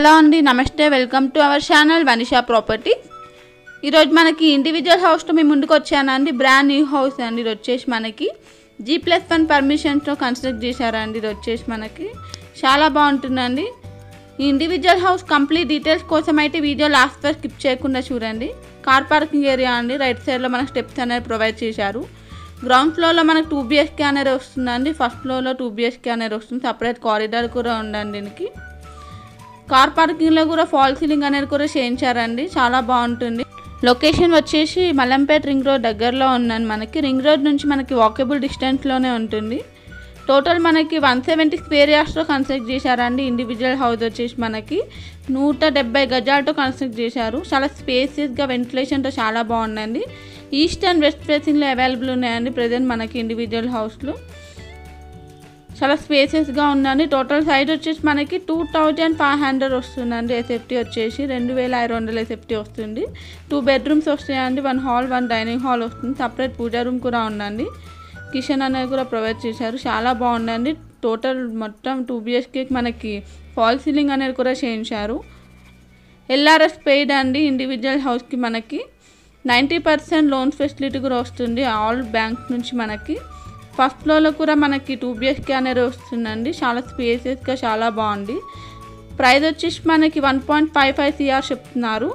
Hello అండి, నమస్తే. Welcome to our channel Vanisha property. ఈరోజు మనకి ఇండివిజువల్ హౌస్తో మేము ముందుకు వచ్చానండి. బ్రాండ్ న్యూ హౌస్ అండి. ఇది వచ్చేసి మనకి G+1 పర్మిషన్తో కన్స్ట్రక్ట్ చేశారండి. ఇది వచ్చేసి మనకి చాలా బాగుంటుందండి. ఈ ఇండివిజువల్ హౌస్ కంప్లీట్ డీటెయిల్స్ కోసం అయితే వీడియో లాస్ట్ వరకు స్కిప్ చేయకుండా చూడండి. కార్ పార్కింగ్ ఏరియా అండి. రైట్ సైడ్లో మనకు స్టెప్స్ అనేది ప్రొవైడ్ చేశారు. గ్రౌండ్ ఫ్లోర్లో మనకు 2 BHK అనేది వస్తుందండి. ఫస్ట్ ఫ్లోర్లో 2 BHK అనేది వస్తుంది. సపరేట్ కారిడార్ కూడా ఉందండి. దీనికి కార్ పార్కింగ్లో కూడా ఫాల్ సీలింగ్ అనేది కూడా చేయించారండి. చాలా బాగుంటుంది. లొకేషన్ వచ్చేసి మల్లంపేట రింగ్ రోడ్ దగ్గరలో ఉందండి. మనకి రింగ్ రోడ్ నుంచి మనకి వాకబుల్ డిస్టెన్స్లోనే ఉంటుంది. టోటల్ మనకి 170 స్క్వేర్ యార్డ్స్తో కన్స్ట్రక్ట్ చేశారండి. ఇండివిజువల్ హౌస్ వచ్చేసి మనకి 170 గజాలతో కన్స్ట్రక్ట్ చేశారు. చాలా స్పేసియస్గా వెంటిలేషన్తో చాలా బాగుందండి. ఈస్ట్ అండ్ వెస్ట్ ఫేసింగ్లో అవైలబుల్ ఉన్నాయండి ప్రజెంట్ మనకి ఇండివిజువల్ హౌస్లో. చాలా స్పేసెస్గా ఉందండి. టోటల్ సైజ్ వచ్చేసి మనకి 2500 వస్తుందండి. ఎస్ఎఫ్టీ వచ్చేసి 2500 ఎస్ఎఫ్టీ వస్తుంది. 2 బెడ్రూమ్స్ వస్తాయండి. 1 హాల్ 1 డైనింగ్ హాల్ వస్తుంది. సపరేట్ పూజా రూమ్ కూడా ఉందండి. కిచెన్ అనేది కూడా ప్రొవైడ్ చేశారు. చాలా బాగుందండి. టోటల్ మొత్తం 2 BHKకి మనకి ఫాల్ సీలింగ్ అనేది కూడా చేయించారు. LRS పెయిడ్ అండి. ఇండివిజువల్ హౌస్కి మనకి 90% లోన్స్ ఫెసిలిటీ కూడా వస్తుంది ఆల్ బ్యాంక్స్ నుంచి. మనకి ఫస్ట్ ఫ్లోర్లో కూడా మనకి 2 BHK అనేది వస్తుందండి. చాలా స్పేసెస్గా చాలా బాగుంది. ప్రైస్ వచ్చేసి మనకి 1.55 CR చెప్తున్నారు.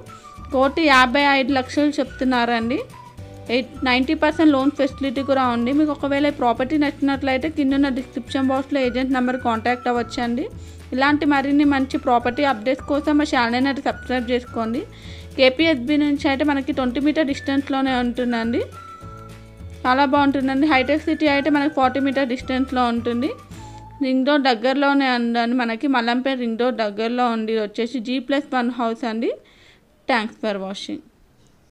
1,55,00,000 చెప్తున్నారండి. 90% లోన్ ఫెసిలిటీ కూడా ఉంది. మీకు ఒకవేళ ప్రాపర్టీ నచ్చినట్లయితే కింద డిస్క్రిప్షన్ బాక్స్లో ఏజెంట్ నెంబర్ కాంటాక్ట్ అవ్వచ్చండి. ఇలాంటి మరిన్ని మంచి ప్రాపర్టీ అప్డేట్స్ కోసం మా ఛానల్ అయితే సబ్స్క్రైబ్ చేసుకోండి. KPHB నుంచి అయితే మనకి 20 మీటర్ డిస్టెన్స్లోనే ఉంటుందండి. చాలా బాగుంటుందండి. హైటెక్ సిటీ అయితే మనకి 40 మీటర్ డిస్టెన్స్లో ఉంటుంది. రింగ్ రోడ్ దగ్గరలోనే ఉందండి. మనకి మల్లంపేట రింగ్ రోడ్ దగ్గరలో ఉంది. వచ్చేసి G+1 హౌస్ అండి. Thanks for watching.